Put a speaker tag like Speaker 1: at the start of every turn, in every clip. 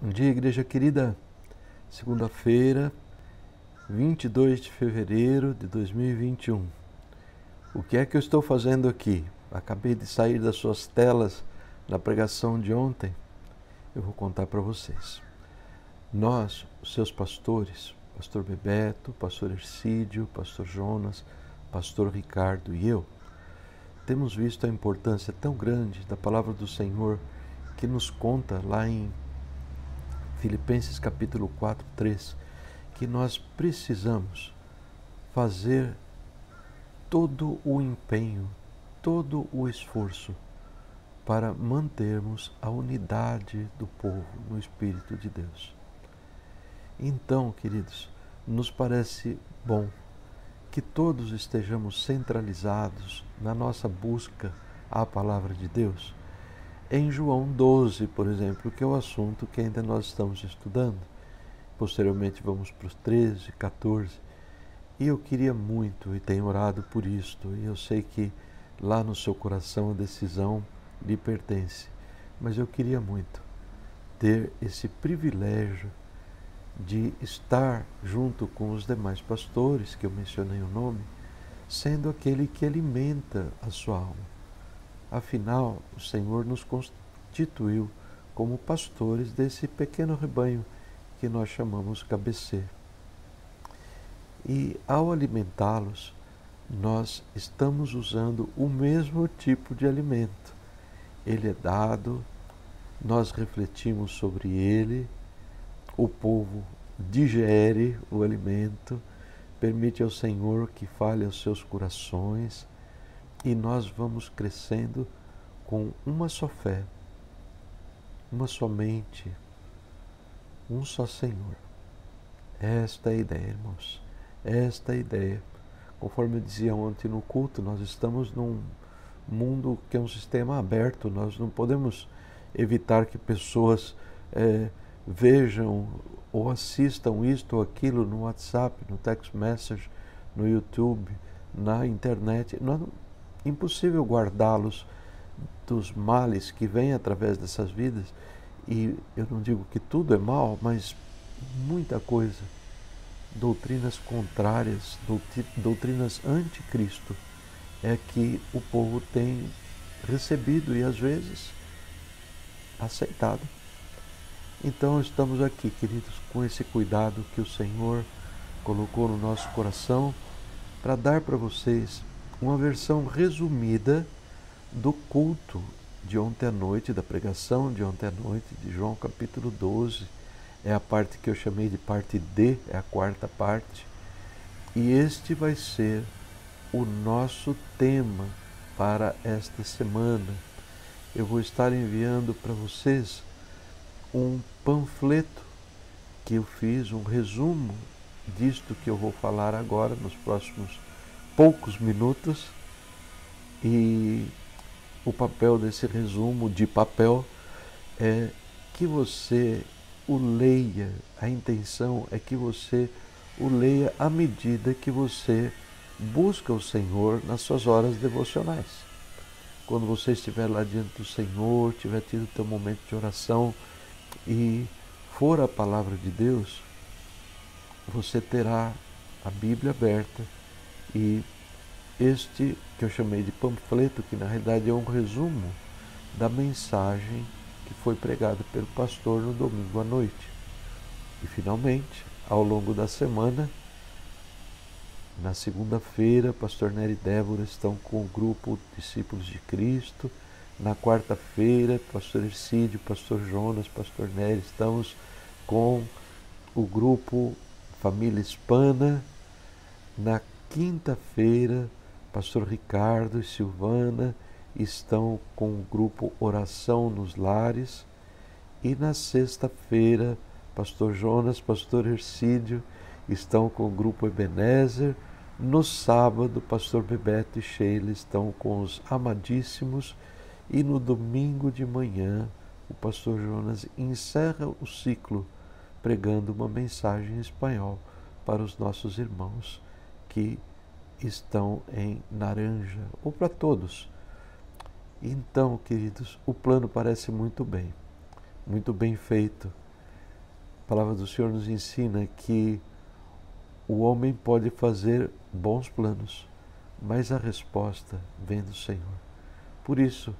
Speaker 1: Bom dia, igreja querida. Segunda-feira, 22 de fevereiro de 2021. O que é que eu estou fazendo aqui? Acabei de sair das suas telas na pregação de ontem. Eu vou contar para vocês. Nós, os seus pastores, pastor Bebeto, pastor Ercídio, pastor Jonas, pastor Ricardo e eu, temos visto a importância tão grande da palavra do Senhor que nos conta lá em Filipenses capítulo 4, 3, que nós precisamos fazer todo o empenho, todo o esforço para mantermos a unidade do povo no Espírito de Deus. Então, queridos, nos parece bom que todos estejamos centralizados na nossa busca à palavra de Deus. Em João 12, por exemplo, que é o assunto que ainda nós estamos estudando. Posteriormente vamos para os 13, 14. E eu queria muito, e tenho orado por isto, e eu sei que lá no seu coração a decisão lhe pertence, mas eu queria muito ter esse privilégio de estar junto com os demais pastores, que eu mencionei o nome, sendo aquele que alimenta a sua alma. Afinal, o Senhor nos constituiu como pastores desse pequeno rebanho que nós chamamos cabeceira. E ao alimentá-los, nós estamos usando o mesmo tipo de alimento. Ele é dado, nós refletimos sobre ele, o povo digere o alimento, permite ao Senhor que fale aos seus corações, e nós vamos crescendo com uma só fé, uma só mente, um só Senhor. Esta é a ideia, irmãos. Esta é a ideia. Conforme eu dizia ontem no culto, nós estamos num mundo que é um sistema aberto. Nós não podemos evitar que pessoas vejam ou assistam isto ou aquilo no WhatsApp, no text message, no YouTube, na internet. Impossível guardá-los dos males que vêm através dessas vidas. E eu não digo que tudo é mal, mas muita coisa, doutrinas contrárias, doutrinas anticristo, é que o povo tem recebido e às vezes aceitado. Então estamos aqui, queridos, com esse cuidado que o Senhor colocou no nosso coração para dar para vocês uma versão resumida do culto de ontem à noite, da pregação de ontem à noite, de João capítulo 12. É a parte que eu chamei de parte D, é a quarta parte. E este vai ser o nosso tema para esta semana. Eu vou estar enviando para vocês um panfleto que eu fiz, um resumo disto que eu vou falar agora, nos próximos poucos minutos. E o papel desse resumo de papel é que você o leia. A intenção é que você o leia à medida que você busca o Senhor nas suas horas devocionais. Quando você estiver lá diante do Senhor, tiver tido o teu momento de oração e for a palavra de Deus, você terá a Bíblia aberta e este que eu chamei de panfleto, que na realidade é um resumo da mensagem que foi pregada pelo pastor no domingo à noite. E finalmente, ao longo da semana, na segunda-feira, pastor Nery e Débora estão com o grupo Discípulos de Cristo. Na quarta-feira, pastor Ercídio, pastor Jonas, pastor Nery, estamos com o grupo Família Hispana. Na quinta-feira, pastor Ricardo e Silvana estão com o grupo Oração nos Lares. E na sexta-feira, pastor Jonas, pastor Ercídio estão com o grupo Ebenezer. No sábado, pastor Bebeto e Sheila estão com os Amadíssimos. E no domingo de manhã, o pastor Jonas encerra o ciclo pregando uma mensagem em espanhol para os nossos irmãos que estão em Naranja, ou para todos. Então, queridos, o plano parece muito bem feito. palavra do Senhor nos ensina que o homem pode fazer bons planos, mas a resposta vem do Senhor. Por isso,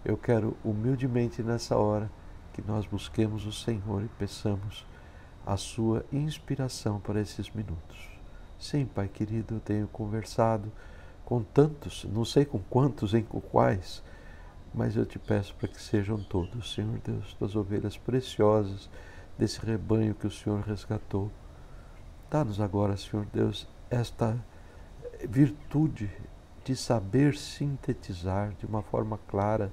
Speaker 1: eu quero humildemente nessa hora que nós busquemos o Senhor e peçamos a sua inspiração para esses minutos. Sim, Pai querido, eu tenho conversado com tantos, não sei com quantos, em quais, mas eu te peço para que sejam todos, Senhor Deus, tuas ovelhas preciosas desse rebanho que o Senhor resgatou. Dá-nos agora, Senhor Deus, esta virtude de saber sintetizar de uma forma clara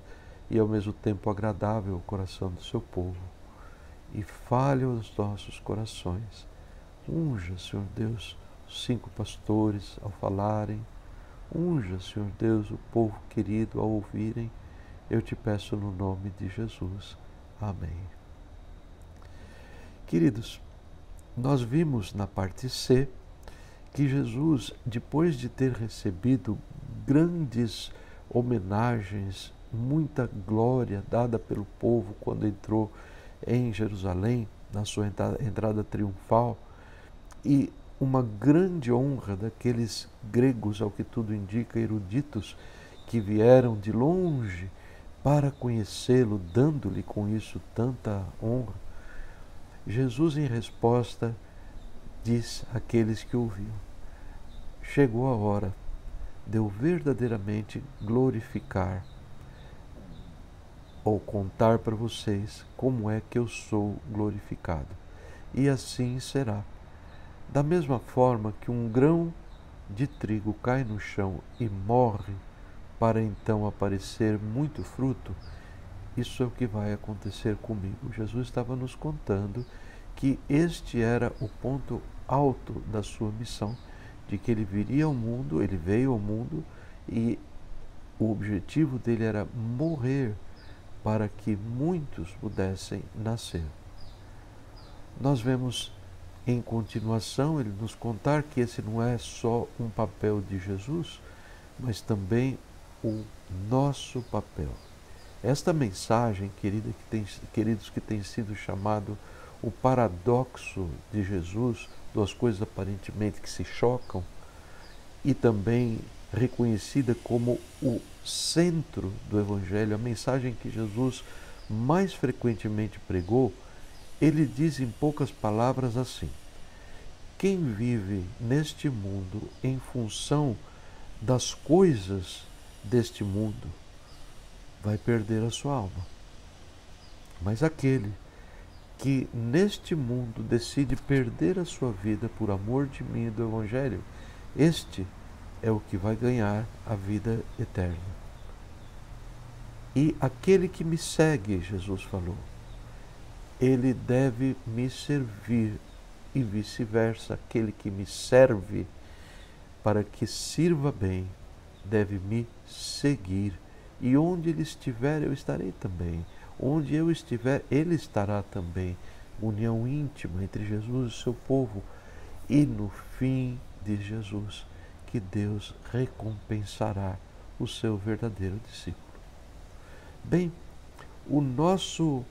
Speaker 1: e ao mesmo tempo agradável o coração do seu povo. E fale aos nossos corações. Unja, Senhor Deus, os 5 pastores ao falarem. Unja, Senhor Deus, o povo querido ao ouvirem. Eu te peço no nome de Jesus. Amém. Queridos, nós vimos na parte C que Jesus, depois de ter recebido grandes homenagens, muita glória dada pelo povo quando entrou em Jerusalém, na sua entrada triunfal, e uma grande honra daqueles gregos, ao que tudo indica, eruditos, que vieram de longe para conhecê-lo, dando-lhe com isso tanta honra, Jesus, em resposta, diz àqueles que ouviam: chegou a hora de eu verdadeiramente glorificar ou contar para vocês como é que eu sou glorificado. E assim será. Da mesma forma que um grão de trigo cai no chão e morre para então aparecer muito fruto, isso é o que vai acontecer comigo. Jesus estava nos contando que este era o ponto alto da sua missão, de que ele viria ao mundo, ele veio ao mundo e o objetivo dele era morrer para que muitos pudessem nascer. Nós vemos em continuação ele nos contar que esse não é só um papel de Jesus, mas também o nosso papel. Esta mensagem, queridos, que tem sido chamado o paradoxo de Jesus, duas coisas aparentemente que se chocam, e também reconhecida como o centro do Evangelho, a mensagem que Jesus mais frequentemente pregou, ele diz em poucas palavras assim: quem vive neste mundo em função das coisas deste mundo vai perder a sua alma. Mas aquele que neste mundo decide perder a sua vida por amor de mim e do Evangelho, este é o que vai ganhar a vida eterna. E aquele que me segue, Jesus falou, ele deve me servir, e vice-versa, aquele que me serve, para que sirva bem, deve me seguir. E onde ele estiver, eu estarei também. Onde eu estiver, ele estará também. União íntima entre Jesus e o seu povo. E no fim de Jesus, que Deus recompensará o seu verdadeiro discípulo. Bem, o nosso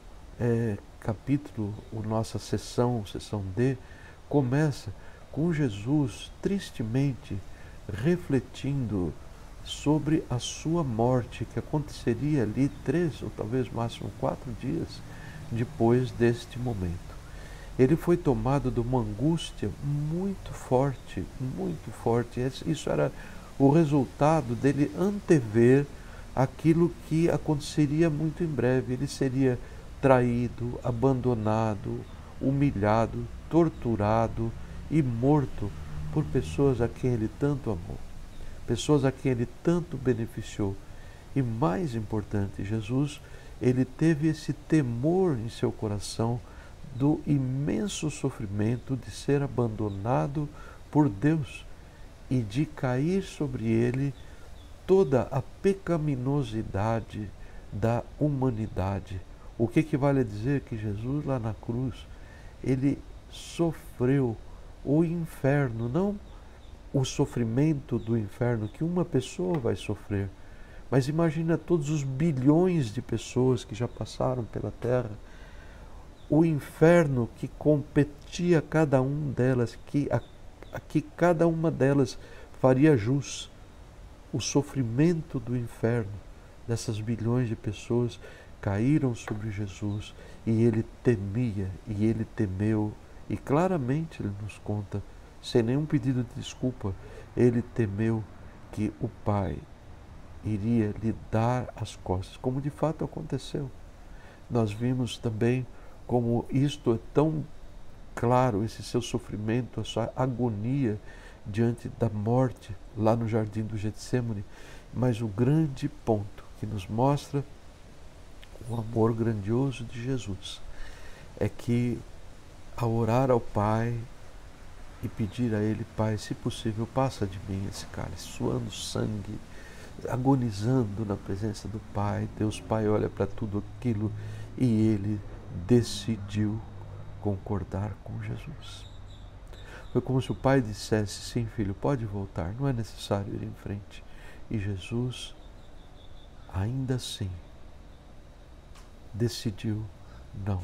Speaker 1: capítulo, a nossa sessão D, começa com Jesus tristemente refletindo sobre a sua morte, que aconteceria ali 3 ou talvez máximo 4 dias depois deste momento. Ele foi tomado de uma angústia muito forte, muito forte. Isso era o resultado dele antever aquilo que aconteceria muito em breve. Ele seria traído, abandonado, humilhado, torturado e morto por pessoas a quem ele tanto amou, pessoas a quem ele tanto beneficiou. E mais importante, Jesus, ele teve esse temor em seu coração do imenso sofrimento de ser abandonado por Deus e de cair sobre ele toda a pecaminosidade da humanidade. O que equivale a dizer que Jesus lá na cruz, ele sofreu o inferno, não o sofrimento do inferno que uma pessoa vai sofrer, mas imagina todos os bilhões de pessoas que já passaram pela Terra. o inferno que competia a cada um delas, que cada uma delas faria jus, o sofrimento do inferno dessas bilhões de pessoas caíram sobre Jesus e ele temia e ele temeu, e claramente ele nos conta, sem nenhum pedido de desculpa, ele temeu que o Pai iria lhe dar as costas, como de fato aconteceu. Nós vimos também como isto é tão claro, esse seu sofrimento, a sua agonia diante da morte lá no jardim do Getsêmani. Mas o grande ponto que nos mostra o amor grandioso de Jesus é que, ao orar ao Pai e pedir a Ele: Pai, se possível, passa de mim esse cálice, suando sangue, agonizando na presença do Pai, Deus Pai olha para tudo aquilo e Ele decidiu concordar com Jesus. Foi como se o Pai dissesse: sim, filho, pode voltar, não é necessário ir em frente. E Jesus, ainda assim, decidiu: não,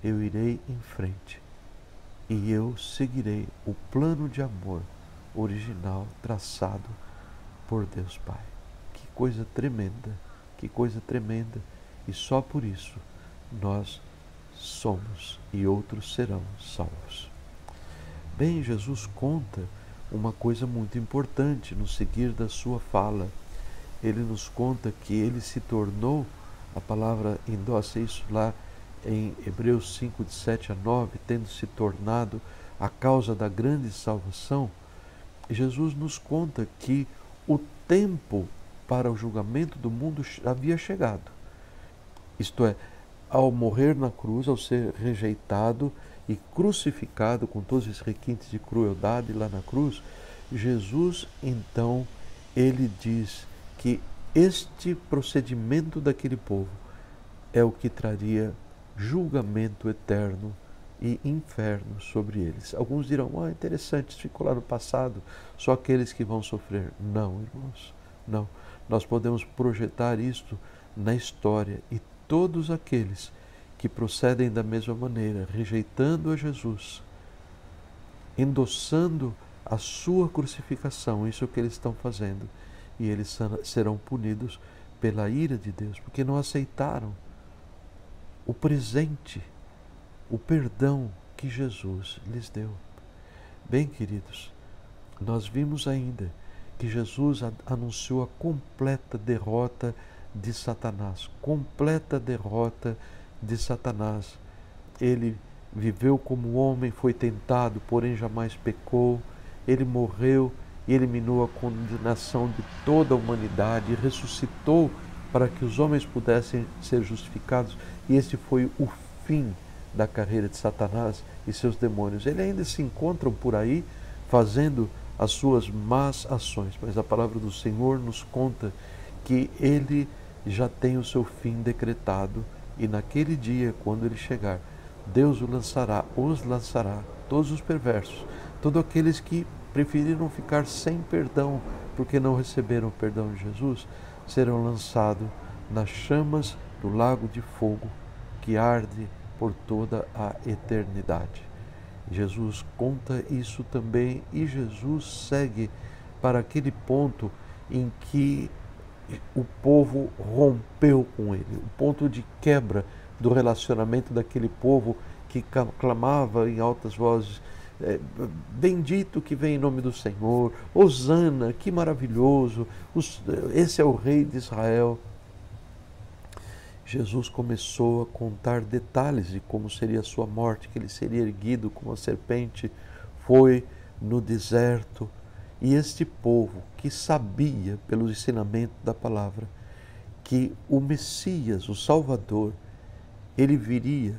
Speaker 1: eu irei em frente e eu seguirei o plano de amor original traçado por Deus Pai. Que coisa tremenda, que coisa tremenda. E só por isso nós somos e outros serão salvos. Bem, Jesus conta uma coisa muito importante no seguir da sua fala. Ele nos conta que ele se tornou, a palavra endossa isso lá em Hebreus 5, de 7 a 9, tendo se tornado a causa da grande salvação. Jesus nos conta que o tempo para o julgamento do mundo havia chegado. Isto é, ao morrer na cruz, ao ser rejeitado e crucificado com todos os requintes de crueldade lá na cruz, Jesus, então, ele diz que este procedimento daquele povo é o que traria julgamento eterno e inferno sobre eles. Alguns dirão: interessante, isso ficou lá no passado, só aqueles que vão sofrer. Não, irmãos, não. Nós podemos projetar isto na história, e todos aqueles que procedem da mesma maneira, rejeitando a Jesus, endossando a sua crucificação, isso é o que eles estão fazendo, e eles serão punidos pela ira de Deus, porque não aceitaram o presente, o perdão que Jesus lhes deu. Bem, queridos, nós vimos ainda que Jesus anunciou a completa derrota de Satanás, completa derrota de Satanás. Ele viveu como homem, foi tentado, porém jamais pecou. Ele morreu e eliminou a condenação de toda a humanidade e ressuscitou para que os homens pudessem ser justificados. E este foi o fim da carreira de Satanás e seus demônios. Eles ainda se encontram por aí fazendo as suas más ações, mas a palavra do Senhor nos conta que ele já tem o seu fim decretado, e naquele dia, quando ele chegar, Deus os lançará, todos os perversos, todos aqueles que preferiram ficar sem perdão porque não receberam o perdão de Jesus, serão lançados nas chamas do lago de fogo que arde por toda a eternidade. Jesus conta isso também, e Jesus segue para aquele ponto em que o povo rompeu com ele, o ponto de quebra do relacionamento daquele povo que clamava em altas vozes: bendito que vem em nome do Senhor, Hosana, que maravilhoso, esse é o rei de Israel. Jesus começou a contar detalhes de como seria a sua morte, que ele seria erguido como a serpente foi no deserto. E este povo que sabia, pelo ensinamento da palavra, que o Messias, o Salvador, ele viria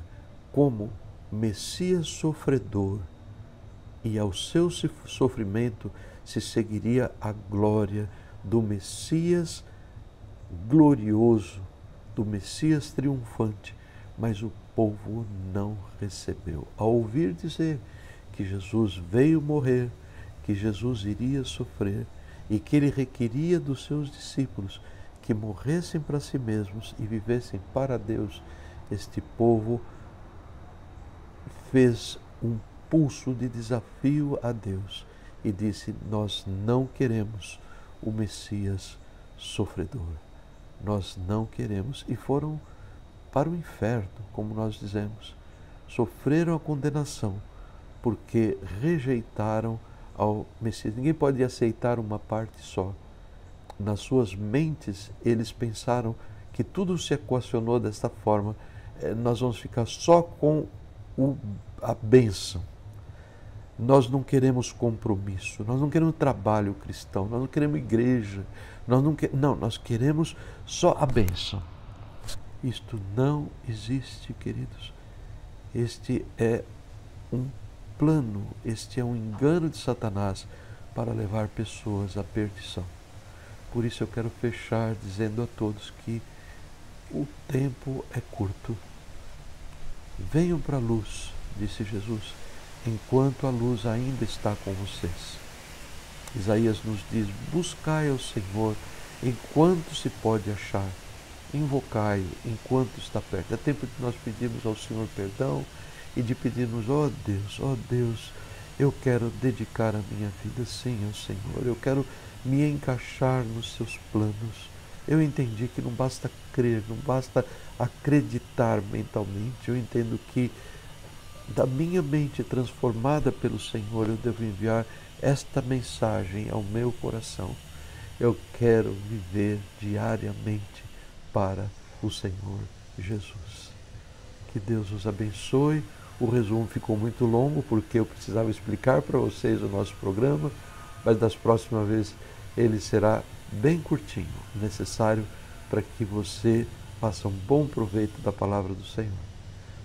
Speaker 1: como Messias sofredor, e ao seu sofrimento se seguiria a glória do Messias glorioso, do Messias triunfante. Mas o povo não recebeu. Ao ouvir dizer que Jesus veio morrer, que Jesus iria sofrer e que ele requeria dos seus discípulos que morressem para si mesmos e vivessem para Deus, este povo fez um pulso de desafio a Deus e disse: nós não queremos o Messias sofredor. Nós não queremos. E foram para o inferno, como nós dizemos. Sofreram a condenação porque rejeitaram ao Messias. Ninguém pode aceitar uma parte só. Nas suas mentes, eles pensaram que tudo se equacionou desta forma. Nós vamos ficar só com a bênção. Nós não queremos compromisso, nós não queremos trabalho cristão, nós não queremos igreja, nós queremos só a bênção. Isto não existe, queridos. Este é um plano, este é um engano de Satanás para levar pessoas à perdição. Por isso eu quero fechar dizendo a todos que o tempo é curto. Venham para a luz, disse Jesus, enquanto a luz ainda está com vocês. Isaías nos diz: buscai ao Senhor enquanto se pode achar, invocai-o enquanto está perto. É tempo de nós pedirmos ao Senhor perdão e de pedirmos: ó Deus, eu quero dedicar a minha vida sim ao Senhor, eu quero me encaixar nos seus planos. Eu entendi que não basta crer, não basta acreditar mentalmente. Eu entendo que da minha mente transformada pelo Senhor, eu devo enviar esta mensagem ao meu coração. Eu quero viver diariamente para o Senhor Jesus. Que Deus os abençoe. O resumo ficou muito longo porque eu precisava explicar para vocês o nosso programa, mas das próximas vezes ele será bem curtinho, necessário para que você faça um bom proveito da palavra do Senhor.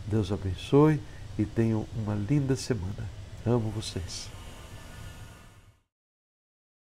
Speaker 1: Deus abençoe e tenham uma linda semana. Amo vocês.